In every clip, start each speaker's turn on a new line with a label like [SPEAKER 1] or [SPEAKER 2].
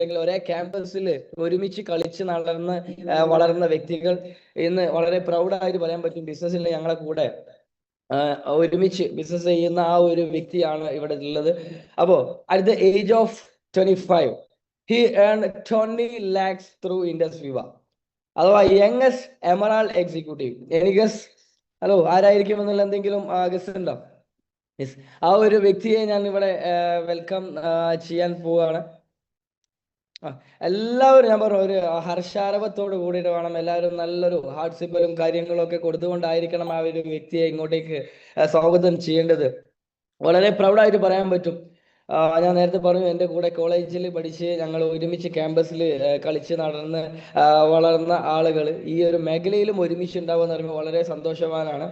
[SPEAKER 1] ഒരേ ക്യാമ്പസിൽ ഒരുമിച്ച് കളിച്ച് വളർന്ന വ്യക്തികൾ ഇന്ന് വളരെ പ്രൗഡായിട്ട് പറയാൻ പറ്റും ബിസിനസ്സിൽ ഞങ്ങളെ കൂടെ ഒരുമിച്ച് ബിസിനസ് ചെയ്യുന്ന ആ ഒരു വ്യക്തിയാണ് ഇവിടെ ഉള്ളത്. അപ്പോ at the age of 25 he earned 20 lakhs through Indus Viva. അഥവാ യങ്ങസ്റ്റ് എമറാൾഡ് എക്സിക്യൂട്ടീവ്. എനിക്ക് ഹലോ ആരായിരിക്കും എന്നുള്ള എന്തെങ്കിലും ഗസ് ഉണ്ടോ? യെസ്, ആ ഒരു വ്യക്തിയെ ഞാൻ ഇവിടെ വെൽക്കം ചെയ്യാൻ പോവുകയാണ്. എല്ലാവരും ഞാൻ പറഞ്ഞു ഒരു ഹർഷാരവത്തോട് കൂടിയിട്ട് വേണം എല്ലാവരും നല്ലൊരു ഹാർട്ട് സിമ്പലും കാര്യങ്ങളും ഒക്കെ കൊടുത്തുകൊണ്ടായിരിക്കണം ആ ഒരു വ്യക്തിയെ ഇങ്ങോട്ടേക്ക് സ്വാഗതം ചെയ്യേണ്ടത്. വളരെ പ്രൗഡായിട്ട് പറയാൻ പറ്റും. ഞാൻ നേരത്തെ പറഞ്ഞു എൻ്റെ കൂടെ കോളേജിൽ പഠിച്ച് ഞങ്ങൾ ഒരുമിച്ച് ക്യാമ്പസിൽ കളിച്ച് വളർന്ന ആളുകൾ ഈ ഒരു മേഖലയിലും ഒരുമിച്ച് ഉണ്ടാവുക എന്ന് പറയുമ്പോൾ വളരെ സന്തോഷവാനാണ്.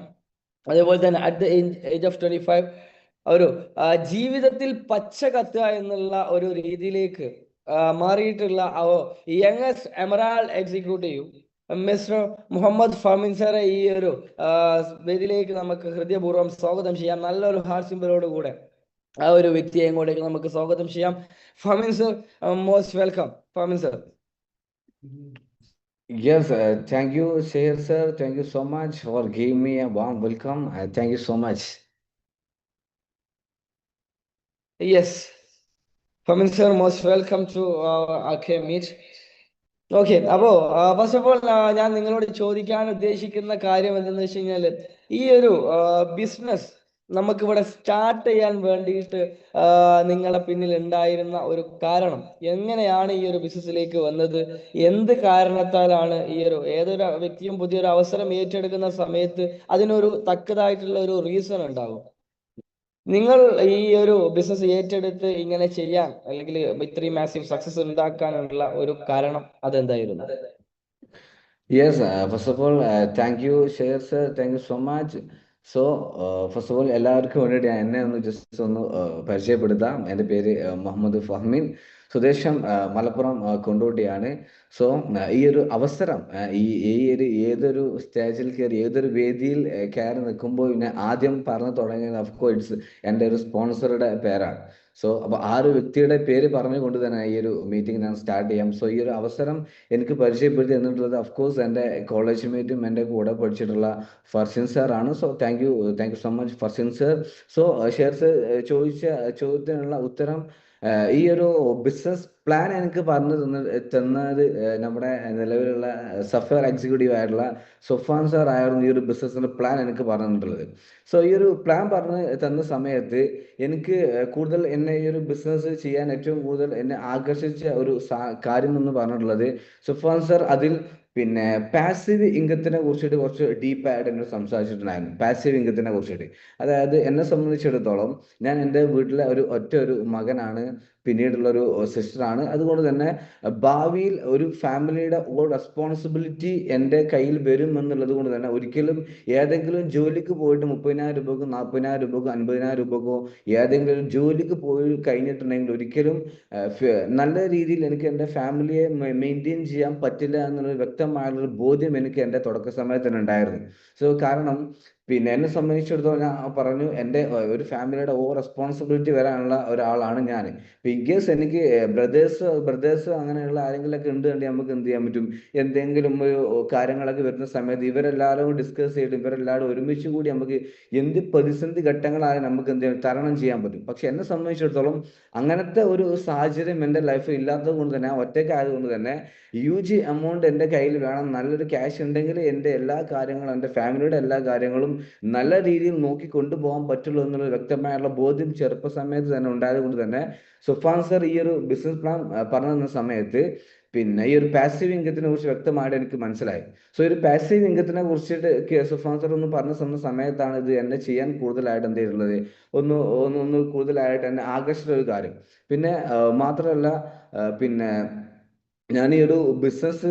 [SPEAKER 1] അതേപോലെ തന്നെ അറ്റ് ദ ഏജ് ഓഫ് 25 ഒരു ജീവിതത്തിൽ പച്ച കത്തുക എന്നുള്ള ഒരു രീതിയിലേക്ക് മാറിയിട്ടുള്ള youngest emerald executive mister Muhammad Fahmin സാറെ ഈ ഒരു വേദിയിലേക്ക് നമുക്ക് ഹൃദയപൂർവ്വം സ്വാഗതം ചെയ്യാം. നല്ലൊരു ഹാർട്ട് സിമ്പലോട് കൂടെ ആ ഒരു വ്യക്തിയെ ഇങ്ങോട്ടേക്ക് നമുക്ക് സ്വാഗതം ചെയ്യാം. Fahmin sir, most welcome. Fahmin sir.
[SPEAKER 2] Yes, thank you, Sheher sir. Thank you so much for giving me a warm welcome. Thank you so much.
[SPEAKER 1] Yes, Fahmin sir, most welcome to our meet. Okay, അപ്പോ first of all ഞാൻ നിങ്ങളോട് ചോദിക്കാൻ ഉദ്ദേശിക്കുന്ന കാര്യം എന്തെന്ന് വെച്ച് കഴിഞ്ഞാൽ ഈ ഒരു ബിസിനസ് നമുക്കിവിടെ സ്റ്റാർട്ട് ചെയ്യാൻ വേണ്ടിയിട്ട് നിങ്ങളെ പിന്നിൽ ഉണ്ടായിരുന്ന ഒരു കാരണം, എങ്ങനെയാണ് ഈ ഒരു ബിസിനസ്സിലേക്ക് വന്നത്, എന്ത് കാരണത്താലാണ് ഏതൊരു വ്യക്തിയും പുതിയൊരു അവസരം ഏറ്റെടുക്കുന്ന സമയത്ത് അതിനൊരു തക്കതായിട്ടുള്ള ഒരു റീസൺ ഉണ്ടാകും. നിങ്ങൾ ഈ ഒരു ബിസിനസ് ഏറ്റെടുത്ത് ഇങ്ങനെ ചെയ്യാൻ അല്ലെങ്കിൽ ഇത്രയും മാസീവ് സക്സസ് ഉണ്ടാക്കാനുള്ള ഒരു കാരണം അതെന്തായിരുന്നു?
[SPEAKER 2] Yes, first of all, thank you, Sheher sir. Thank you so much. So first of all എല്ലാവർക്കും വേണ്ടിയിട്ട് എന്നെ ഒന്ന് ജസ്റ്റ് ഒന്ന് പരിചയപ്പെടുത്താം. എൻ്റെ പേര് മുഹമ്മദ് ഫഹ്മിൻ, സ്വദേശം മലപ്പുറം കൊണ്ടോട്ടിയാണ്. സോ ഈ ഒരു അവസരം ഏതൊരു സ്റ്റേജിൽ കയറി ഏതൊരു വേദിയിൽ കയറി നിൽക്കുമ്പോൾ പിന്നെ ആദ്യം പറഞ്ഞു തുടങ്ങിയത് ഓഫ്കോഴ്സ് എൻ്റെ ഒരു സ്പോൺസറുടെ പേരാണ്. സോ അപ്പോൾ ആ ഒരു വ്യക്തിയുടെ പേര് പറഞ്ഞുകൊണ്ട് തന്നെ ഈ ഒരു മീറ്റിംഗ് ഞാൻ സ്റ്റാർട്ട് ചെയ്യാം. സോ ഈ ഒരു അവസരം എനിക്ക് പരിചയപ്പെടുത്തി എന്നിട്ടുള്ളത് ഓഫ്കോഴ്സ് എൻ്റെ കോളേജ് മേറ്റും എൻ്റെ കൂടെ പഠിച്ചിട്ടുള്ള ഫർസിൻ സാർ ആണ്. So thank you so much Farzin sir. So share sir ചോദിച്ച ചോദ്യത്തിനുള്ള ഉത്തരം, ഈ ഒരു ബിസിനസ് പ്ലാൻ എനിക്ക് പറഞ്ഞു തന്നത് നമ്മുടെ നിലവിലുള്ള സഫർ എക്സിക്യൂട്ടീവ് ആയിട്ടുള്ള സുഫാൻ സാർ ആയിരുന്നു ഈ ഒരു ബിസിനസ്സിന്റെ പ്ലാൻ എനിക്ക് പറഞ്ഞിട്ടുള്ളത്. സോ ഈ ഒരു പ്ലാൻ പറഞ്ഞു തന്ന സമയത്ത് എനിക്ക് കൂടുതൽ എന്നെ ഈ ഒരു ബിസിനസ് ചെയ്യാൻ ഏറ്റവും കൂടുതൽ എന്നെ ആകർഷിച്ച ഒരു കാര്യം എന്ന് പറഞ്ഞിട്ടുള്ളത്, സുഫാൻ സാർ അതിൽ പിന്നെ പാസീവ് ഇൻകത്തിനെ കുറിച്ചിട്ട് കുറച്ച് ഡീപ്പായിട്ട് എന്നോട് സംസാരിച്ചിട്ടുണ്ടായിരുന്നു. പാസീവ് ഇൻകത്തിനെ കുറിച്ചിട്ട്, അതായത് എന്നെ സംബന്ധിച്ചിടത്തോളം ഞാൻ എൻ്റെ വീട്ടിലെ ഒരു മകനാണ്, പിന്നീടുള്ളൊരു സിസ്റ്ററാണ്. അതുകൊണ്ട് തന്നെ ഭാവിയിൽ ഒരു ഫാമിലിയുടെ ഓൾ റെസ്പോൺസിബിലിറ്റി എൻ്റെ കയ്യിൽ വരും എന്നുള്ളത് കൊണ്ട് തന്നെ ഒരിക്കലും ഏതെങ്കിലും ജോലിക്ക് പോയിട്ട് 30,000 രൂപക്കോ 40,000 രൂപക്കോ 50,000 രൂപക്കോ ഏതെങ്കിലും ഒരു ജോലിക്ക് പോയി കഴിഞ്ഞിട്ടുണ്ടെങ്കിൽ ഒരിക്കലും നല്ല രീതിയിൽ എനിക്ക് എൻ്റെ ഫാമിലിയെ മെയിൻറ്റെയിൻ ചെയ്യാൻ പറ്റില്ല എന്നുള്ളൊരു വ്യക്തമായുള്ളൊരു ബോധ്യം എനിക്ക് എൻ്റെ തുടക്ക സമയത്ത് തന്നെ ഉണ്ടായിരുന്നു. സോ കാരണം പിന്നെ എന്നെ സംബന്ധിച്ചിടത്തോളം ഞാൻ പറഞ്ഞു, എൻ്റെ ഒരു ഫാമിലിയുടെ റെസ്പോൺസിബിലിറ്റി വരാനുള്ള ഒരാളാണ് ഞാൻ. ഇൻ കേസ് എനിക്ക് ബ്രദേഴ്സ് അങ്ങനെയുള്ള ആരെങ്കിലുമൊക്കെ ഉണ്ട് കണ്ടി നമുക്ക് എന്ത് ചെയ്യാൻ പറ്റും, എന്തെങ്കിലും ഒരു കാര്യങ്ങളൊക്കെ വരുന്ന സമയത്ത് ഇവരെല്ലാവരും ഡിസ്കസ് ചെയ്തിട്ട് ഇവരെല്ലാവരും ഒരുമിച്ച് കൂടി നമുക്ക് എന്ത് പ്രതിസന്ധി ഘട്ടങ്ങളായാലും നമുക്ക് എന്ത് തരണം ചെയ്യാൻ പറ്റും. പക്ഷെ എന്നെ സംബന്ധിച്ചിടത്തോളം അങ്ങനത്തെ ഒരു സാഹചര്യം എൻ്റെ ലൈഫിൽ ഇല്ലാത്തത് കൊണ്ട് തന്നെ, ഒറ്റയ്ക്കായതുകൊണ്ട് തന്നെ ഹ്യൂജ് എമൗണ്ട് എൻ്റെ കയ്യിൽ വേണം, നല്ലൊരു ക്യാഷ് ഉണ്ടെങ്കിൽ എൻ്റെ എല്ലാ കാര്യങ്ങളും എൻ്റെ ഫാമിലിയുടെ എല്ലാ കാര്യങ്ങളും നല്ല രീതിയിൽ നോക്കി കൊണ്ടുപോകാൻ പറ്റുള്ളൂ എന്നുള്ള വ്യക്തമായുള്ള ബോധ്യം ചെറുപ്പ സമയത്ത് തന്നെ ഉണ്ടായത് കൊണ്ട് തന്നെ സുഫാൻ സർ ഈ ഒരു ബിസിനസ് പ്ലാൻ പറഞ്ഞു തന്ന സമയത്ത് പിന്നെ ഈ ഒരു പാസീവ് ഇൻകത്തിനെ കുറിച്ച് വ്യക്തമായിട്ട് എനിക്ക് മനസ്സിലായി. സോ ഒരു പാസീവ് ഇൻകത്തിനെ കുറിച്ചിട്ട് സുഫാൻ സർ ഒന്ന് പറഞ്ഞു തന്ന സമയത്താണ് ഇത് എന്നെ ചെയ്യാൻ കൂടുതലായിട്ട് എന്ത് ചെയ്തിട്ടുള്ളത്, ഒന്ന് കൂടുതലായിട്ട് എന്നെ ആകർഷിച്ച ഒരു കാര്യം. പിന്നെ മാത്രമല്ല പിന്നെ ഞാൻ ഈ ഒരു ബിസിനസ്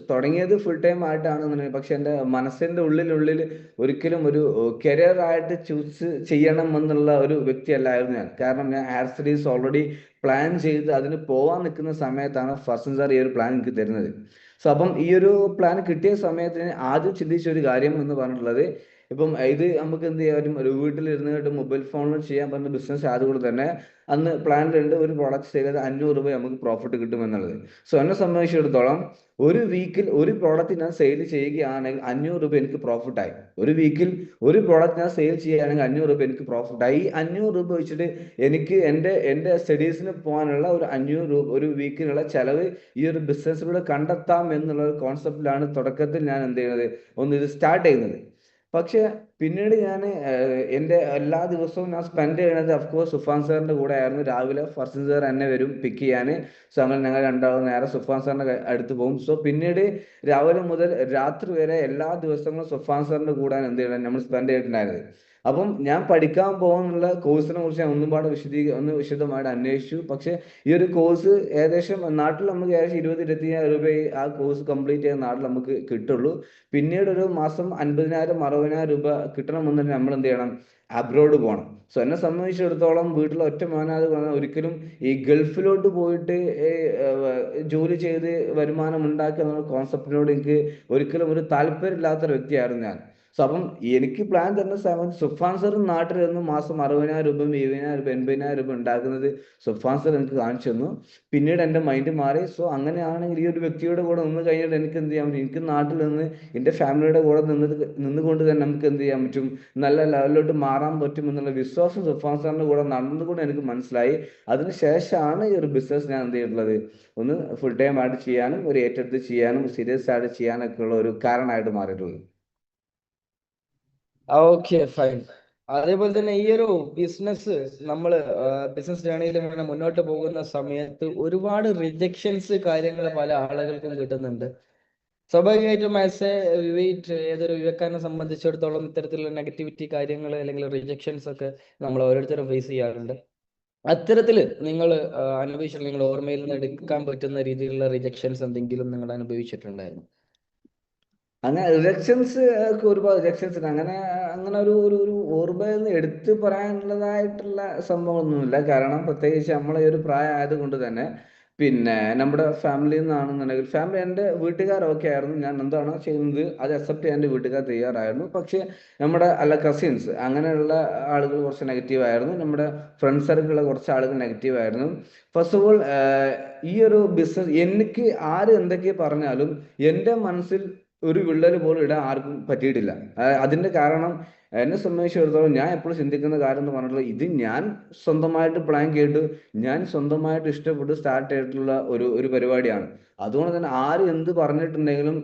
[SPEAKER 2] തുടങ്ങിയത് ഫുൾ ടൈം ആയിട്ടാണെന്നുണ്ടെങ്കിൽ, പക്ഷെ എൻ്റെ മനസ്സിൻ്റെ ഉള്ളിൽ ഒരിക്കലും ഒരു കരിയർ ആയിട്ട് ചൂസ് ചെയ്യണം എന്നുള്ള ഒരു വ്യക്തിയല്ലായിരുന്നു ഞാൻ. കാരണം ഞാൻ ഹയർ സ്റ്റഡീസ് ഓൾറെഡി പ്ലാൻ ചെയ്ത് അതിന് പോവാൻ നിൽക്കുന്ന സമയത്താണ് ഫർസൻ സാർ ഈ ഒരു പ്ലാൻ എനിക്ക് തരുന്നത്. സോ അപ്പം ഈ ഒരു പ്ലാൻ കിട്ടിയ സമയത്ത് ആദ്യം ചിന്തിച്ച ഒരു കാര്യം എന്ന് പറഞ്ഞിട്ടുള്ളത്, ഇപ്പം ഇത് നമുക്ക് എന്ത് ചെയ്യാൻ പറ്റും, ഒരു വീട്ടിലിരുന്നിട്ട് മൊബൈൽ ഫോണിൽ ചെയ്യാൻ പറ്റുന്ന ബിസിനസ് ആയതുകൊണ്ട് തന്നെ അന്ന് പ്ലാനിലുണ്ട് ഒരു പ്രോഡക്റ്റ് സെയിൽ ചെയ്ത് 500 രൂപ നമുക്ക് പ്രോഫിറ്റ് കിട്ടുമെന്നുള്ളത്. സോ എന്നെ സംബന്ധിച്ചിടത്തോളം ഒരു വീക്കിൽ ഒരു പ്രോഡക്റ്റ് ഞാൻ സെയിൽ ചെയ്യുകയാണെങ്കിൽ 500 രൂപ എനിക്ക് പ്രോഫിറ്റ് ആയി. ഒരു വീക്കിൽ ഒരു പ്രോഡക്റ്റ് ഞാൻ സെയിൽ ചെയ്യുകയാണെങ്കിൽ 500 രൂപ എനിക്ക് പ്രോഫിറ്റ് ആയി. ഈ 500 രൂപ വെച്ചിട്ട് എനിക്ക് എൻ്റെ സ്റ്റഡീസിന് പോകാനുള്ള ഒരു 500 രൂപ ഒരു വീക്കിനുള്ള ചെലവ് ഈ ഒരു ബിസിനസ്സിലൂടെ കണ്ടെത്താം എന്നുള്ള ഒരു കോൺസെപ്റ്റിലാണ് തുടക്കത്തിൽ ഞാൻ എന്ത് ചെയ്യുന്നത്, ഒന്ന് ഇത് സ്റ്റാർട്ട് ചെയ്യുന്നത്. പക്ഷെ പിന്നീട് ഞാൻ എൻ്റെ എല്ലാ ദിവസവും ഞാൻ സ്പെൻഡ് ചെയ്യണത് അഫ്കോഴ്സ് സുഫാൻ സാറിൻ്റെ കൂടെ ആയിരുന്നു. രാവിലെ ഫർസിൻ സാർ എന്നെ വരും പിക്ക് ചെയ്യാൻ. സോ അങ്ങനെ ഞങ്ങൾ രണ്ടാളും നേരെ സുഫാൻ സാറിൻ്റെ അടുത്ത് പോകും. സോ പിന്നീട് രാവിലെ മുതൽ രാത്രി വരെ എല്ലാ ദിവസങ്ങളും സുഫാൻ സാറിൻ്റെ കൂടെ എന്ത് ചെയ്യണം നമ്മൾ സ്പെൻഡ് ചെയ്തിട്ടുണ്ടായിരുന്നത്. അപ്പം ഞാൻ പഠിക്കാൻ പോകുന്നുള്ള കോഴ്സിനെ കുറിച്ച് ഞാൻ ഒന്ന് വിശദമായിട്ട് അന്വേഷിച്ചു. പക്ഷെ ഈ ഒരു കോഴ്സ് ഏകദേശം നാട്ടിൽ നമുക്ക് ഏകദേശം 20-25 രൂപ ആ കോഴ്സ് കംപ്ലീറ്റ് ചെയ്യാൻ നാട്ടിൽ നമുക്ക് കിട്ടുള്ളൂ. പിന്നീട് ഒരു മാസം 50,000-60,000 രൂപ കിട്ടണമെന്നുണ്ടെങ്കിൽ നമ്മൾ എന്ത് ചെയ്യണം, അബ്രോഡ് പോകണം. സോ എന്നെ സംബന്ധിച്ചിടത്തോളം വീട്ടിൽ ഒറ്റ മോനായത് ഒരിക്കലും ഈ ഗൾഫിലോട്ട് പോയിട്ട് ജോലി ചെയ്ത് വരുമാനം ഉണ്ടാക്കുക എന്നുള്ള കോൺസെപ്റ്റിനോട് എനിക്ക് ഒരിക്കലും ഒരു താല്പര്യമില്ലാത്തൊരു വ്യക്തിയായിരുന്നു ഞാൻ. സോ അപ്പം എനിക്ക് പ്ലാൻ തരുന്ന സമയത്ത് സുഫാൻ സാർ നാട്ടിൽ നിന്ന് മാസം 60,000 രൂപ 70,000 രൂപ 80,000 രൂപ ഉണ്ടാക്കുന്നത് സുഫാൻ സാർ എനിക്ക് കാണിച്ചു തന്നു. പിന്നീട് എൻ്റെ മൈൻഡ് മാറി. സോ അങ്ങനെയാണെങ്കിൽ ഈ ഒരു വ്യക്തിയുടെ കൂടെ നിന്ന് കഴിഞ്ഞിട്ട് എനിക്ക് എന്ത് ചെയ്യാൻ പറ്റും, എനിക്ക് നാട്ടിൽ നിന്ന് എൻ്റെ ഫാമിലിയുടെ കൂടെ നിന്നുകൊണ്ട് തന്നെ നമുക്ക് എന്ത് ചെയ്യാൻ പറ്റും, നല്ല ലെവലിലോട്ട് മാറാൻ പറ്റും എന്നുള്ള വിശ്വാസം സുഫാൻ സാറിൻ്റെ കൂടെ നടന്നുകൊണ്ട് എനിക്ക് മനസ്സിലായി. അതിനുശേഷമാണ് ഈ ഒരു ബിസിനസ് ഞാൻ എന്ത് ചെയ്തിട്ടുള്ളത്, ഒന്ന് ഫുൾ ടൈം ആയിട്ട് ചെയ്യാനും ഒരു ഏറ്റെടുത്ത് ചെയ്യാനും സീരിയസ് ആയിട്ട് ചെയ്യാനൊക്കെ ഉള്ള ഒരു കാരണമായിട്ട് മാറിയിട്ടുള്ളത്.
[SPEAKER 1] Okay, fine. അതേപോലെ തന്നെ ഈ ഒരു ബിസിനസ് ബിസിനസ് ജേണിയിൽ ഇങ്ങനെ മുന്നോട്ട് പോകുന്ന സമയത്ത് ഒരുപാട് റിജക്ഷൻസ് കാര്യങ്ങൾ പല ആളുകൾക്കും കിട്ടുന്നുണ്ട്. സ്വാഭാവികമായിട്ടും ആസ് എ ഏതൊരു വിവേക്കാരനെ സംബന്ധിച്ചിടത്തോളം ഇത്തരത്തിലുള്ള നെഗറ്റിവിറ്റി കാര്യങ്ങൾ അല്ലെങ്കിൽ റിജക്ഷൻസ് ഒക്കെ നമ്മൾ ഓരോരുത്തരും ഫേസ് ചെയ്യാറുണ്ട്. അത്തരത്തില് നിങ്ങൾ അനുഭവിച്ചിട്ടുള്ള, നിങ്ങൾ ഓർമ്മയിൽ നിന്ന് എടുക്കാൻ പറ്റുന്ന രീതിയിലുള്ള റിജക്ഷൻസ് എന്തെങ്കിലും നിങ്ങൾ അനുഭവിച്ചിട്ടുണ്ടായിരുന്നു?
[SPEAKER 2] അങ്ങനെ റിജക്ഷൻസ് ഒക്കെ ഒരുപാട് റിജക്ഷൻസ് ഉണ്ട്. അങ്ങനെ അങ്ങനെ ഒരു ഒരു ഒരു ഓർമ്മയെന്ന് എടുത്തു പറയാനുള്ളതായിട്ടുള്ള സംഭവമൊന്നുമില്ല. കാരണം പ്രത്യേകിച്ച് നമ്മളെ ഈ ഒരു പ്രായം ആയതുകൊണ്ട് തന്നെ പിന്നെ നമ്മുടെ ഫാമിലിയിൽ നിന്നാണെന്നുണ്ടെങ്കിൽ ഫാമിലി എൻ്റെ വീട്ടുകാർ ഓക്കെ ആയിരുന്നു. ഞാൻ എന്താണോ ചെയ്യുന്നത് അത് അക്സെപ്റ്റ് ചെയ്യാൻ എൻ്റെ വീട്ടുകാർ തയ്യാറായിരുന്നു. പക്ഷേ നമ്മുടെ കസിൻസ് അങ്ങനെയുള്ള ആളുകൾ കുറച്ച് നെഗറ്റീവ് ആയിരുന്നു. നമ്മുടെ ഫ്രണ്ട് സർക്കിളിലെ കുറച്ച് ആളുകൾ നെഗറ്റീവ് ആയിരുന്നു. ഫസ്റ്റ് ഓഫ് ഓൾ ഈ ഒരു ബിസിനസ് എനിക്ക് ആര് എന്തൊക്കെ പറഞ്ഞാലും എൻ്റെ മനസ്സിൽ ഒരു വിള്ളൽ പോലും ഇടാൻ ആർക്കും പറ്റിയിട്ടില്ല. അതിന്റെ കാരണം എന്നെ സംബന്ധിച്ചിടത്തോളം ഞാൻ എപ്പോഴും ചിന്തിക്കുന്ന കാര്യം എന്ന് പറഞ്ഞിട്ടുള്ളത്, ഇത് ഞാൻ സ്വന്തമായിട്ട് പ്ലാൻ കേട്ടു, ഞാൻ സ്വന്തമായിട്ട് ഇഷ്ടപ്പെട്ട് സ്റ്റാർട്ട് ചെയ്തിട്ടുള്ള ഒരു പരിപാടിയാണ്. അതുകൊണ്ട് തന്നെ ആര് എന്ത് പറഞ്ഞിട്ടുണ്ടെങ്കിലും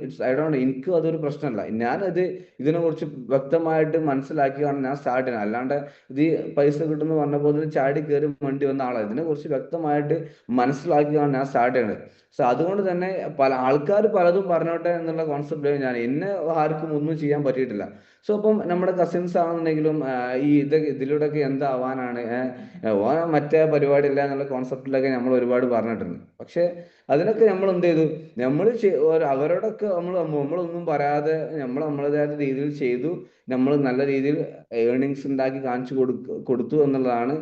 [SPEAKER 2] എനിക്കും അതൊരു പ്രശ്നമല്ല. ഞാനത് ഇതിനെക്കുറിച്ച് വ്യക്തമായിട്ട് മനസ്സിലാക്കിയാണ് ഞാൻ സ്റ്റാർട്ട് ചെയ്യുന്നത്. അല്ലാണ്ട് ഇത് പൈസ കിട്ടുമെന്ന് പറഞ്ഞപ്പോൾ ചാടി കയറി വണ്ടി വന്ന ആളാണ്. ഇതിനെക്കുറിച്ച് വ്യക്തമായിട്ട് മനസ്സിലാക്കിയാണ് ഞാൻ സ്റ്റാർട്ട് ചെയ്യുന്നത്. സോ അതുകൊണ്ട് തന്നെ പല ആൾക്കാർ പലതും പറഞ്ഞോട്ടെ എന്നുള്ള കോൺസെപ്റ്റ് ഞാൻ, എന്നെ ആർക്കും ഒന്നും ചെയ്യാൻ പറ്റിയിട്ടില്ല. സോ അപ്പം നമ്മുടെ കസിൻസ് ആണെന്നുണ്ടെങ്കിലും ഇതിലൂടെയൊക്കെ എന്താവാനാണ്, ഓൻ മറ്റേ പരിപാടി ഇല്ല എന്നുള്ള കോൺസെപ്റ്റിലൊക്കെ നമ്മൾ ഒരുപാട് പറഞ്ഞിട്ടുണ്ട്. പക്ഷെ അതിനൊക്കെ നമ്മൾ എന്ത് ചെയ്തു, അവരോടൊക്കെ നമ്മളൊന്നും പറയാതെ നമ്മളേതായ രീതിയിൽ ചെയ്തു. നമ്മൾ നല്ല രീതിയിൽ ഏർണിങ്സ് ഉണ്ടാക്കി കാണിച്ചു കൊടുത്തു എന്നുള്ളതാണ്.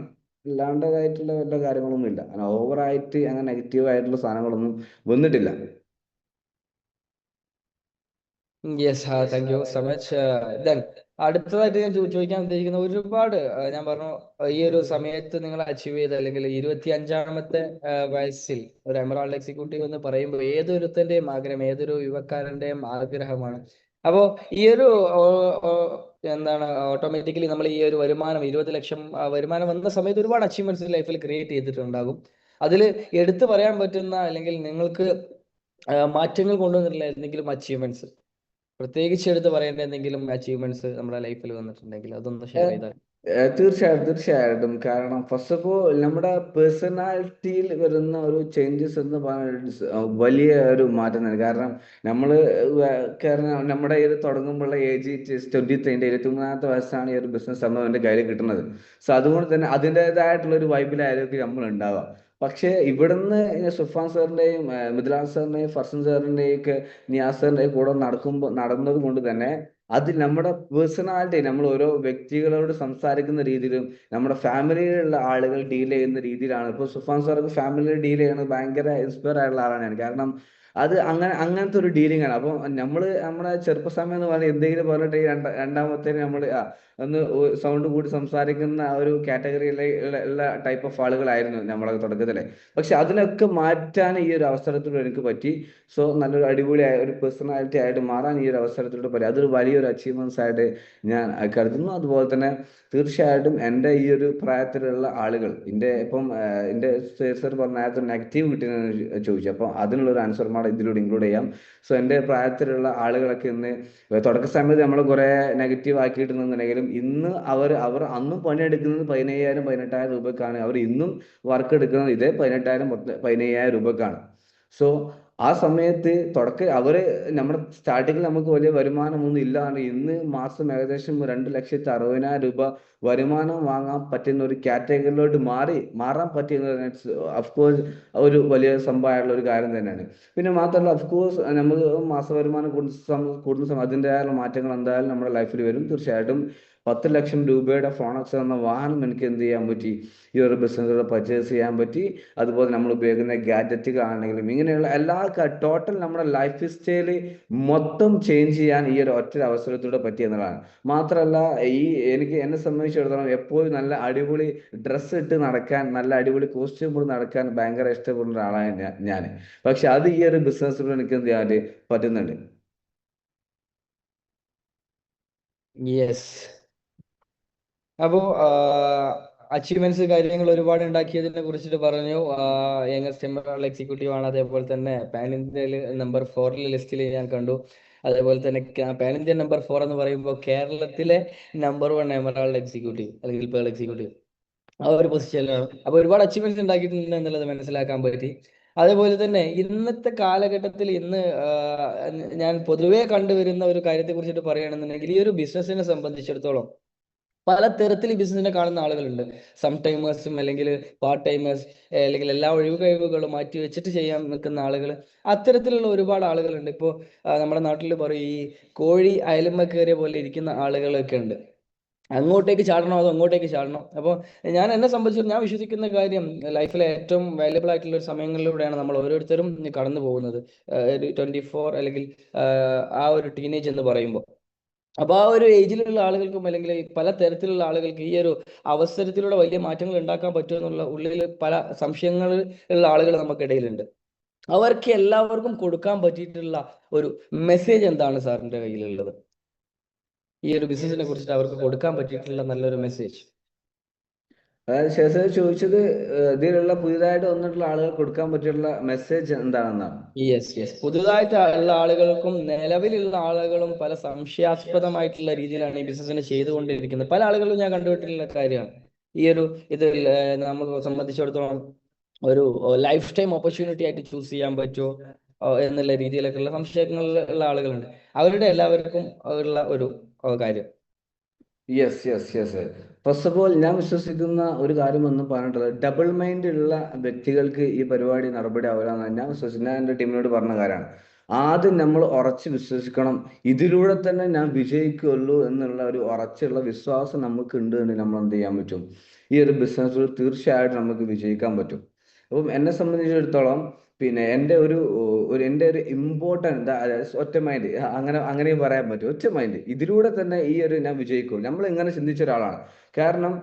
[SPEAKER 2] അല്ലാണ്ടതായിട്ടുള്ള വല്ല കാര്യങ്ങളൊന്നും ഇല്ല. അങ്ങനെ ഓവറായിട്ട് അങ്ങനെ നെഗറ്റീവ് ആയിട്ടുള്ള സാധനങ്ങളൊന്നും വന്നിട്ടില്ല.
[SPEAKER 1] Yes, thank you so much. Then അടുത്തതായിട്ട് ഞാൻ ചോദിക്കാൻ ഉദ്ദേശിക്കുന്ന ഒരുപാട് ഞാൻ പറഞ്ഞു, ഈ ഒരു സമയത്ത് നിങ്ങൾ അച്ചീവ് ചെയ്ത അല്ലെങ്കിൽ 25-ാമത്തെ വയസ്സിൽ ഒരു എമറാൾഡ് എക്സിക്യൂട്ടീവ് എന്ന് പറയുമ്പോൾ ഏതൊരുത്തന്റെയും ആഗ്രഹം, ഏതൊരു യുവക്കാരന്റെയും ആഗ്രഹമാണ്. അപ്പോ ഈ ഒരു എന്താണ് ഓട്ടോമാറ്റിക്കലി നമ്മൾ ഈ ഒരു വരുമാനം 20 ലക്ഷം വരുമാനം വന്ന സമയത്ത് ഒരുപാട് അച്ചീവ്മെന്റ്സ് ലൈഫിൽ ക്രിയേറ്റ് ചെയ്തിട്ടുണ്ടാകും. അതിൽ എടുത്തു പറയാൻ പറ്റുന്ന അല്ലെങ്കിൽ നിങ്ങൾക്ക് മാറ്റങ്ങൾ കൊണ്ടുവന്നിട്ടുള്ള എന്തെങ്കിലും അച്ചീവ്മെന്റ്സ്, പ്രത്യേകിച്ച് എടുത്ത് പറയേണ്ട എന്തെങ്കിലും അച്ചീവ്മെന്റ്സ് നമ്മുടെ ലൈഫിൽ വന്നിട്ടുണ്ടെങ്കിൽ അതൊന്ന് ഷെയർ ചെയ്താൽ.
[SPEAKER 2] തീർച്ചയായിട്ടും. കാരണം ഫസ്റ്റ് ഓഫ് ഓൾ നമ്മുടെ പേഴ്സണാലിറ്റിയിൽ വരുന്ന ഒരു ചേഞ്ചസ് എന്ന് പറഞ്ഞ വലിയ ഒരു മാറ്റം തന്നെ. കാരണം നമ്മൾ നമ്മുടെ ഇത് തുടങ്ങുമ്പോഴുള്ള ഏജ് 23, 23-ാമത്തെ വയസ്സാണ് ഈ ഒരു ബിസിനസ് നമ്മൾ എൻ്റെ കയ്യിൽ കിട്ടുന്നത്. സോ അതുകൊണ്ട് തന്നെ അതിൻ്റെതായിട്ടുള്ള ഒരു വൈബിലായിരിക്കും നമ്മൾ ഉണ്ടാവുക. പക്ഷേ ഇവിടുന്ന് സുഫാൻ സാറിൻ്റെയും മിഥിലാൻ സാറിൻ്റെയും ഫർസൻ സാറിൻ്റെയും ഒക്കെ നിയാസ് സാറിൻ്റെയും കൂടെ നടന്നത് കൊണ്ട് തന്നെ അതിൽ നമ്മുടെ പേഴ്സണാലിറ്റി, നമ്മൾ ഓരോ വ്യക്തികളോട് സംസാരിക്കുന്ന രീതിയിലും നമ്മുടെ ഫാമിലിയിലുള്ള ആളുകൾ ഡീൽ ചെയ്യുന്ന രീതിയിലാണ്. ഇപ്പോൾ സുഫാൻ സാർക്ക് ഫാമിലി ഡീൽ ചെയ്യുന്നത് ഭയങ്കര ഇൻസ്പയർ ആയിട്ടുള്ള ആളാണ് ഞാൻ. കാരണം അങ്ങനത്തെ ഒരു ഡീലിംഗ് ആണ്. അപ്പം നമ്മുടെ ചെറുപ്പസമയം എന്ന് പറഞ്ഞാൽ എന്തെങ്കിലും പറഞ്ഞിട്ട് ഈ രണ്ടാമത്തേന് നമ്മൾ ഒന്ന് സൗണ്ട് കൂടി സംസാരിക്കുന്ന ആ ഒരു കാറ്റഗറിയിലെ ഉള്ള ടൈപ്പ് ഓഫ് ആളുകളായിരുന്നു നമ്മളെ തുടക്കത്തിലെ. പക്ഷെ അതിനൊക്കെ മാറ്റാൻ ഈ ഒരു അവസരത്തിലൂടെ എനിക്ക് പറ്റി. സോ നല്ലൊരു അടിപൊളിയായ ഒരു പേഴ്സണാലിറ്റി ആയിട്ട് മാറാൻ ഈ ഒരു അവസരത്തിലൂടെ പറ്റി. അതൊരു വലിയൊരു അച്ചീവ്മെന്റ്സ് ആയിട്ട് ഞാൻ കരുതുന്നു. അതുപോലെ തന്നെ തീർച്ചയായിട്ടും എൻ്റെ ഈ ഒരു പ്രായത്തിലുള്ള ആളുകൾ എൻ്റെ സർ പറഞ്ഞ നേരത്തെ നെഗറ്റീവ് കിട്ടിയെന്ന് ചോദിച്ചു. അപ്പോൾ അതിനുള്ള ഒരു ആൻസർ കൂടെ ഇതിലൂടെ ഇൻക്ലൂഡ് ചെയ്യാം. സോ എൻ്റെ പ്രായത്തിലുള്ള ആളുകളൊക്കെ ഇന്ന് തുടക്ക സമയത്ത് നമ്മൾ കുറെ നെഗറ്റീവ് ആക്കിയിട്ടുണ്ടെന്നുണ്ടെങ്കിലും ഇന്ന് അവർ അന്നും പണിയെടുക്കുന്നത് 15,000 18,000 രൂപക്കാണ്. അവർ ഇന്നും വർക്ക് എടുക്കുന്നത് ഇതേ 18,000 15,000 രൂപക്കാണ്. സോ ആ സമയത്ത് നമ്മുടെ സ്റ്റാർട്ടിങ്ങിൽ നമുക്ക് വലിയ വരുമാനമൊന്നും ഇല്ലാണ്ട് ഇന്ന് മാസം ഏകദേശം 2,60,000 രൂപ വരുമാനം വാങ്ങാൻ പറ്റുന്ന ഒരു കാറ്റഗറിയിലോട്ട് മാറാൻ പറ്റുന്നത് അഫ്കോഴ്സ് ഒരു വലിയ സംഭവമായിട്ടുള്ള ഒരു കാര്യം തന്നെയാണ്. പിന്നെ മാത്രമല്ല അഫ്കോഴ്സ് നമുക്ക് മാസ വരുമാനം കൂടുന്ന സമയം അതിൻ്റെതായ മാറ്റങ്ങൾ എന്തായാലും നമ്മുടെ ലൈഫിൽ വരും. തീർച്ചയായിട്ടും 10 ലക്ഷം രൂപയുടെ ഫോണക്സ് എന്ന വാഹനം എനിക്ക് എന്ത് ചെയ്യാൻ പറ്റി, ഈ ഒരു ബിസിനസ്സിലൂടെ പർച്ചേസ് ചെയ്യാൻ പറ്റി. അതുപോലെ നമ്മൾ ഉപയോഗിക്കുന്ന ഗാഡ്ജറ്റുകൾ ആണെങ്കിലും ഇങ്ങനെയുള്ള എല്ലാ ടോട്ടൽ നമ്മുടെ ലൈഫ് സ്റ്റൈല് മൊത്തം ചേഞ്ച് ചെയ്യാൻ ഈ ഒരു ഒറ്റ അവസരത്തിലൂടെ പറ്റി എന്നുള്ളതാണ്. മാത്രമല്ല എന്നെ സംബന്ധിച്ചിടത്തോളം എപ്പോഴും നല്ല അടിപൊളി ഡ്രസ്സ് ഇട്ട് നടക്കാൻ, നല്ല അടിപൊളി കോസ്റ്റ്യൂം ഇട്ട് നടക്കാൻ ഭയങ്കര ഇഷ്ടപ്പെടുന്ന ഒരാളാണ് ഞാൻ. പക്ഷെ അത് ഈ ഒരു ബിസിനസ്സിലൂടെ എനിക്ക് എന്ത് ചെയ്യാൻ പറ്റുന്നുണ്ട്.
[SPEAKER 1] യെസ്. അപ്പോൾ അച്ചീവ്മെന്റ്സ് കാര്യങ്ങൾ ഒരുപാട് ഉണ്ടാക്കിയതിനെ കുറിച്ചിട്ട് പറഞ്ഞു. യങ്ങസ്റ്റ് എമറാൾഡ് എക്സിക്യൂട്ടീവ് ആണ്. അതേപോലെ തന്നെ പാൻ ഇന്ത്യയിൽ നമ്പർ 4 ലിസ്റ്റിൽ ഞാൻ കണ്ടു. അതേപോലെ തന്നെ പാൻ ഇന്ത്യൻ നമ്പർ 4 എന്ന് പറയുമ്പോൾ കേരളത്തിലെ നമ്പർ 1 എമറാൾഡ് എക്സിക്യൂട്ടീവ് അല്ലെങ്കിൽ പേൾ എക്സിക്യൂട്ടീവ് ആ ഒരു പൊസിഷനിലാണ്. അപ്പോൾ ഒരുപാട് അച്ചീവ്മെന്റ്സ് ഉണ്ടാക്കിയിട്ടുണ്ട് എന്നുള്ളത് മനസ്സിലാക്കാൻ പറ്റി. അതേപോലെ തന്നെ ഇന്നത്തെ കാലഘട്ടത്തിൽ ഞാൻ പൊതുവേ കണ്ടുവരുന്ന ഒരു കാര്യത്തെ കുറിച്ചിട്ട് പറയുകയാണെന്നുണ്ടെങ്കിൽ ഈ ഒരു ബിസിനസ്സിനെ സംബന്ധിച്ചിടത്തോളം പല തരത്തിൽ ഈ ബിസിനസ്സിനെ കാണുന്ന ആളുകളുണ്ട്. സം ടൈമേഴ്സും അല്ലെങ്കിൽ പാർട്ട് ടൈമേഴ്സ്, അല്ലെങ്കിൽ എല്ലാ ഒഴിവ് കഴിവുകളും മാറ്റി വെച്ചിട്ട് ചെയ്യാൻ നിൽക്കുന്ന ആളുകൾ, അത്തരത്തിലുള്ള ഒരുപാട് ആളുകളുണ്ട്. ഇപ്പോൾ നമ്മുടെ നാട്ടിൽ പറയും ഈ കോഴി അയലുമ്മ കയറിയ പോലെ ഇരിക്കുന്ന ആളുകളൊക്കെ ഉണ്ട്. അങ്ങോട്ടേക്ക് ചാടണോ അതോ അങ്ങോട്ടേക്ക് ചാടണോ? അപ്പോൾ എന്നെ സംബന്ധിച്ച് ഞാൻ വിശ്വസിക്കുന്ന കാര്യം, ലൈഫിലെ ഏറ്റവും വാല്യബിൾ ആയിട്ടുള്ള ഒരു സമയങ്ങളിലൂടെയാണ് നമ്മൾ ഓരോരുത്തരും കടന്നു പോകുന്നത്. ഒരു 24 അല്ലെങ്കിൽ ആ ഒരു ടീനേജ് എന്ന് പറയുമ്പോൾ, അപ്പൊ ആ ഒരു ഏജിലുള്ള ആളുകൾക്കും അല്ലെങ്കിൽ പല തരത്തിലുള്ള ആളുകൾക്ക് ഈ ഒരു അവസരത്തിലൂടെ വലിയ മാറ്റങ്ങൾ ഉണ്ടാക്കാൻ പറ്റുമെന്നുള്ള ഉള്ളിൽ പല സംശയങ്ങൾ ഉള്ള ആളുകൾ നമുക്കിടയിലുണ്ട്. അവർക്ക് എല്ലാവർക്കും കൊടുക്കാൻ പറ്റിയിട്ടുള്ള ഒരു മെസ്സേജ് എന്താണ് സാറിന്റെ കയ്യിലുള്ളത്? ഈ ഒരു ബിസിനസിനെ കുറിച്ചിട്ട് അവർക്ക് കൊടുക്കാൻ പറ്റിയിട്ടുള്ള നല്ലൊരു മെസ്സേജ്.
[SPEAKER 2] അതായത് ശേഷം ചോദിച്ചത് ഇതിലുള്ള പുതിയതായിട്ട് വന്നിട്ടുള്ള ആളുകൾ കൊടുക്കാൻ പറ്റിയിട്ടുള്ള മെസ്സേജ് എന്താണെന്നാണ്.
[SPEAKER 1] യെസ്. പുതുതായിട്ട് ഉള്ള ആളുകൾക്കും നിലവിലുള്ള ആളുകളും പല സംശയാസ്പദമായിട്ടുള്ള രീതിയിലാണ് ഈ ബിസിനസ്സിനെ ചെയ്തുകൊണ്ടിരിക്കുന്നത്. പല ആളുകളും ഞാൻ കണ്ടുപിട്ടിട്ടുള്ള കാര്യമാണ്. ഈ ഒരു ഇത് നമുക്ക് സംബന്ധിച്ചിടത്തോളം ഒരു ലൈഫ് ടൈം ഓപ്പർച്യൂണിറ്റി ആയിട്ട് ചൂസ് ചെയ്യാൻ പറ്റുമോ എന്നുള്ള രീതിയിലൊക്കെയുള്ള സംശയങ്ങളുള്ള ആളുകളുണ്ട്. അവരുടെ എല്ലാവർക്കും ഉള്ള ഒരു കാര്യം.
[SPEAKER 2] യെസ്. ഫസ്റ്റ് ഓഫ് ഓൾ ഞാൻ വിശ്വസിക്കുന്ന ഒരു കാര്യം ഒന്നും പറഞ്ഞിട്ടുള്ളത്, ഡബിൾ മൈൻഡ് ഉള്ള വ്യക്തികൾക്ക് ഈ പരിപാടി നടപടി ആവില്ലെന്ന് ഞാൻ വിശ്വസിക്കുന്നത്. ഞാൻ എൻ്റെ ടീമിനോട് പറഞ്ഞ കാര്യമാണ്. ആദ്യം നമ്മൾ ഉറച്ച് വിശ്വസിക്കണം, ഇതിലൂടെ തന്നെ ഞാൻ വിജയിക്കുള്ളൂ എന്നുള്ള ഒരു ഉറച്ചുള്ള വിശ്വാസം നമുക്ക് ഉണ്ട് എന്ന് നമ്മൾ എന്ത് ചെയ്യാൻ പറ്റും, ഈ ഒരു ബിസിനസ്സിൽ തീർച്ചയായിട്ടും നമുക്ക് വിജയിക്കാൻ പറ്റും. അപ്പം എന്നെ സംബന്ധിച്ചിടത്തോളം പിന്നെ എൻ്റെ ഒരു ഇമ്പോർട്ടൻ്റ് ഒറ്റ മൈൻഡ്, അങ്ങനെയും പറയാൻ പറ്റും. ഒറ്റ മൈൻഡ്, ഇതിലൂടെ തന്നെ ഞാൻ വിജയിക്കും. നമ്മൾ ഇങ്ങനെ ചിന്തിച്ച ഒരാളാണ്. കാരണം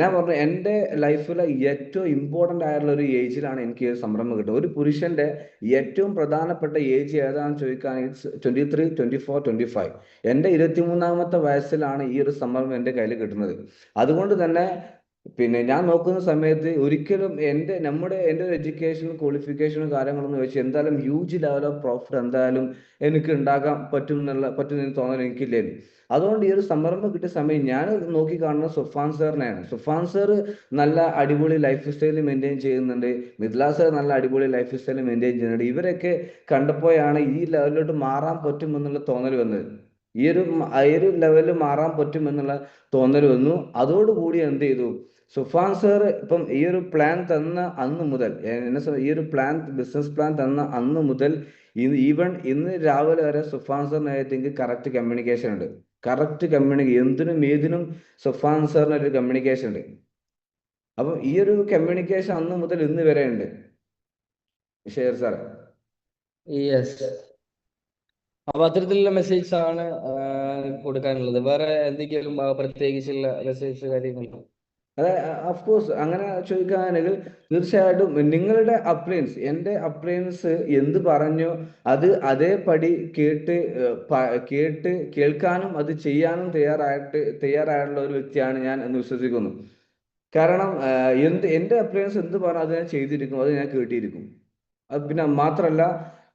[SPEAKER 2] ഞാൻ പറഞ്ഞു, എൻ്റെ ലൈഫിലെ ഏറ്റവും ഇമ്പോർട്ടൻ്റ് ആയിട്ടുള്ള ഒരു ഏജിലാണ് എനിക്ക് ഈ സംരംഭം കിട്ടുന്നത്. ഒരു പുരുഷന്റെ ഏറ്റവും പ്രധാനപ്പെട്ട ഏജ് ഏതാണെന്ന് ചോദിക്കുകയാണെങ്കിൽ 23, 24, 25. എൻ്റെ 23-ാമത്തെ വയസ്സിലാണ് ഈ ഒരു സംരംഭം എൻ്റെ കയ്യിൽ കിട്ടുന്നത്. അതുകൊണ്ട് തന്നെ ഞാൻ നോക്കുന്ന സമയത്ത് ഒരിക്കലും എൻ്റെ ഒരു എഡ്യൂക്കേഷനും ക്വാളിഫിക്കേഷനും കാര്യങ്ങളൊന്നും വെച്ച് എന്തായാലും ഹ്യൂജ് ലെവൽ ഓഫ് പ്രോഫിറ്റ് എന്തായാലും എനിക്ക് ഉണ്ടാക്കാൻ പറ്റുന്ന തോന്നൽ എനിക്കില്ലായിരുന്നു. അതുകൊണ്ട് ഈ ഒരു സംരംഭം കിട്ടിയ സമയം ഞാൻ നോക്കി കാണുന്നത് സുഫാൻ സാറിനെയാണ്. സുഫാൻ സാർ നല്ല അടിപൊളി ലൈഫ് സ്റ്റൈൽ മെയിൻറ്റെയിൻ ചെയ്യുന്നുണ്ട്. മിഥില സാർ നല്ല അടിപൊളി ലൈഫ് സ്റ്റൈൽ മെയിൻറ്റെയിൻ ചെയ്യുന്നുണ്ട്. ഇവരൊക്കെ കണ്ടപ്പോഴാണ് ഈ ലെവലിലോട്ട് മാറാൻ പറ്റുമെന്നുള്ള തോന്നൽ വന്നത്. ഈ ഒരു ലെവലിൽ മാറാൻ പറ്റുമെന്നുള്ള തോന്നൽ വന്നു. അതോടുകൂടി എന്ത് ചെയ്തു, സുഫാൻ സാർ ഇപ്പം ഈ ഒരു പ്ലാൻ തന്ന അന്ന് മുതൽ, ഈ ഒരു ബിസിനസ് പ്ലാൻ തന്ന അന്ന് മുതൽ ഇന്ന് രാവിലെ വരെ സുഫാൻ സാറിനായിട്ട് എനിക്ക് കറക്റ്റ് കമ്മ്യൂണിക്കേഷൻ ഉണ്ട്. എന്തിനും ഏതിനും സുഫാൻ സാറിന് ഒരു കമ്മ്യൂണിക്കേഷൻ ഉണ്ട്. അപ്പം ഈ ഒരു കമ്മ്യൂണിക്കേഷൻ അന്ന് മുതൽ ഇന്ന് വരെ ഉണ്ട്. Share sir.
[SPEAKER 1] യെസ്. അപ്പൊ അത്തരത്തിലുള്ള മെസ്സേജ് ആണ് കൊടുക്കാനുള്ളത്. വേറെ എന്തെങ്കിലും പ്രത്യേകിച്ചുള്ള മെസ്സേജ് കാര്യങ്ങൾ?
[SPEAKER 2] അതെ, ഓഫ് കോഴ്സ് അങ്ങനെ ചോദിക്കുകയാണെങ്കിൽ തീർച്ചയായിട്ടും നിങ്ങളുടെ അപ്ലയൻസ്, എൻ്റെ അപ്ലയൻസ് എന്ത് പറഞ്ഞോ അത് അതേപടി കേട്ട് കേൾക്കാനും അത് ചെയ്യാനും തയ്യാറായിട്ടുള്ള ഒരു വ്യക്തിയാണ് ഞാൻ എന്ന് വിശ്വസിക്കുന്നു. കാരണം എൻ്റെ അപ്ലയൻസ് എന്ത് പറഞ്ഞാൽ അത് ഞാൻ ചെയ്തിരിക്കും, അത് ഞാൻ കേട്ടിരിക്കും. അത് പിന്നെ മാത്രമല്ല,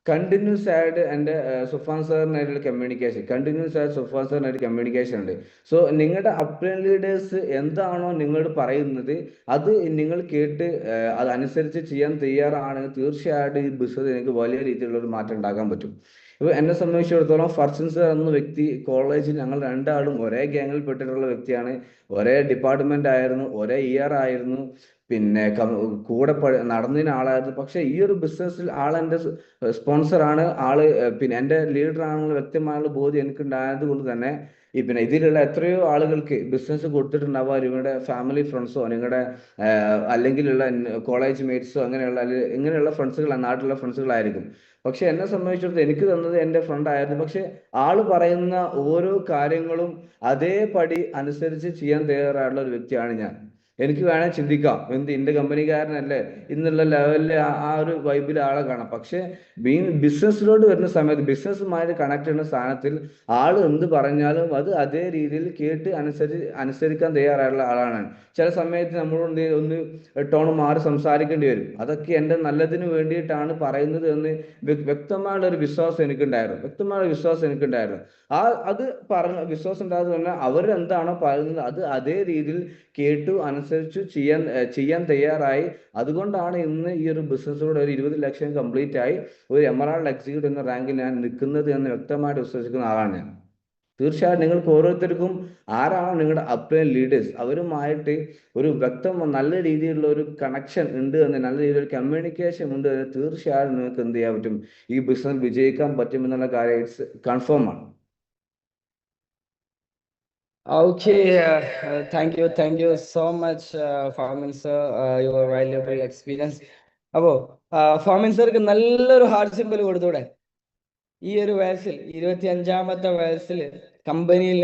[SPEAKER 2] കണ്ടിന്യൂസ് ആയിട്ട് എൻ്റെ സുഫാൻ സാറിനായിട്ടുള്ള കമ്മ്യൂണിക്കേഷൻ ഉണ്ട്. സോ നിങ്ങളുടെ അപ്ലൈൻ ലീഡേഴ്സ് എന്താണോ നിങ്ങളോട് പറയുന്നത് അത് നിങ്ങൾ കേട്ട് അതനുസരിച്ച് ചെയ്യാൻ തയ്യാറാണെങ്കിൽ തീർച്ചയായിട്ടും ഈ ബിസിനസ് എനിക്ക് വലിയ രീതിയിലുള്ള ഒരു മാറ്റം ഉണ്ടാക്കാൻ പറ്റും. ഇപ്പൊ എന്നെ സംബന്ധിച്ചിടത്തോളം ഫർസൻ സാർ എന്ന വ്യക്തി കോളേജിൽ ഞങ്ങൾ രണ്ടാളും ഒരേ ഗ്യാങ്ങിൽ പെട്ടിട്ടുള്ള വ്യക്തിയാണ്. ഒരേ ഡിപ്പാർട്ട്മെന്റ് ആയിരുന്നു, ഒരേ ഇയർ ആയിരുന്നു, പിന്നെ കൂടെ നടന്നതിന് ആളായിരുന്നു. പക്ഷെ ഈ ഒരു ബിസിനസ്സിൽ ആളെന്റെ സ്പോൺസറാണ്, ആള് പിന്നെ എൻ്റെ ലീഡറാണെന്നുള്ള വ്യക്തമായുള്ള ബോധ്യം എനിക്കുണ്ടായത് കൊണ്ട് തന്നെ പിന്നെ ഇതിലുള്ള എത്രയോ ആളുകൾക്ക് ബിസിനസ് കൊടുത്തിട്ടുണ്ടാവുക നിങ്ങളുടെ ഫാമിലി ഫ്രണ്ട്സോ നിങ്ങളുടെ അല്ലെങ്കിലുള്ള കോളേജ് മേറ്റ്സോ ഇങ്ങനെയുള്ള ഫ്രണ്ട്സുകൾ, നാട്ടിലുള്ള ഫ്രണ്ട്സുകളായിരിക്കും. പക്ഷെ എന്നെ സംബന്ധിച്ചിടത്തോളം എനിക്ക് തന്നത് എൻ്റെ ഫ്രണ്ട് ആയിരുന്നു. പക്ഷെ ആള് പറയുന്ന ഓരോ കാര്യങ്ങളും അതേപടി അനുസരിച്ച് ചെയ്യാൻ തയ്യാറായിട്ടുള്ള ഒരു വ്യക്തിയാണ് ഞാൻ. എനിക്ക് വേണേൽ ചിന്തിക്കാം, എന്റെ കമ്പനിക്കാരനല്ലേ എന്നുള്ള ലെവലിൽ ആ ഒരു വൈബിൽ ആളെ കാണാം. പക്ഷെ ബിസിനസ്സിലോട്ട് വരുന്ന സമയത്ത്, ബിസിനസ്സുമായിട്ട് കണക്ട് ചെയ്യുന്ന സ്ഥാനത്തിൽ ആള് എന്ത് പറഞ്ഞാലും അത് അതേ രീതിയിൽ കേട്ട് അനുസരിക്കാൻ തയ്യാറായിട്ടുള്ള ആളാണ്. ചില സമയത്ത് നമ്മളോട് ഒന്ന് ടോൺ മാറി സംസാരിക്കേണ്ടി വരും. അതൊക്കെ എൻ്റെ നല്ലതിന് വേണ്ടിയിട്ടാണ് പറയുന്നത് എന്ന് വ്യക്തമായുള്ള ഒരു വിശ്വാസം എനിക്കുണ്ടായിരുന്നു. അത് പറഞ്ഞ വിശ്വാസം ഉണ്ടാകുന്ന പറഞ്ഞാൽ അവരെന്താണോ പറയുന്നത് അത് അതേ രീതിയിൽ കേട്ടു അനുസരിച്ചു ചെയ്യാൻ തയ്യാറായി. അതുകൊണ്ടാണ് ഇന്ന് ഈ ഒരു ബിസിനസ്സിലൂടെ ഒരു 20 ലക്ഷം കംപ്ലീറ്റ് ആയി ഒരു എമറാൾഡ് എക്സിക്യൂട്ടീവ് എന്ന റാങ്കിൽ ഞാൻ നിൽക്കുന്നത് എന്ന് വ്യക്തമായിട്ട് വിശ്വസിക്കുന്ന ആളാണ് ഞാൻ. തീർച്ചയായും നിങ്ങൾക്ക് ഓരോരുത്തർക്കും ആരാണോ നിങ്ങളുടെ അപ്ലൈൻ ലീഡേഴ്സ് അവരുമായിട്ട് ഒരു നല്ല രീതിയിലുള്ള ഒരു കണക്ഷൻ ഉണ്ട് എന്ന്, നല്ല രീതിയിലുള്ള കമ്മ്യൂണിക്കേഷൻ ഉണ്ട് എന്ന് തീർച്ചയായും നിങ്ങൾക്ക് എന്ത് ചെയ്യാൻ പറ്റും, ഈ ബിസിനസ് വിജയിക്കാൻ പറ്റും എന്നുള്ള കാര്യം ഇറ്റ്സ് കൺഫേം ആണ്.
[SPEAKER 1] Okay, thank you so much, Famin sir, your valuable experience. അപ്പോ ഫാമിൻ സാർക്ക് നല്ലൊരു ഹാർട്ട് സിമ്പിൾ കൊടുത്തൂടെ? ഈ ഒരു വയസ്സിൽ, 25-ാമത്തെ വയസ്സിൽ കമ്പനിയിൽ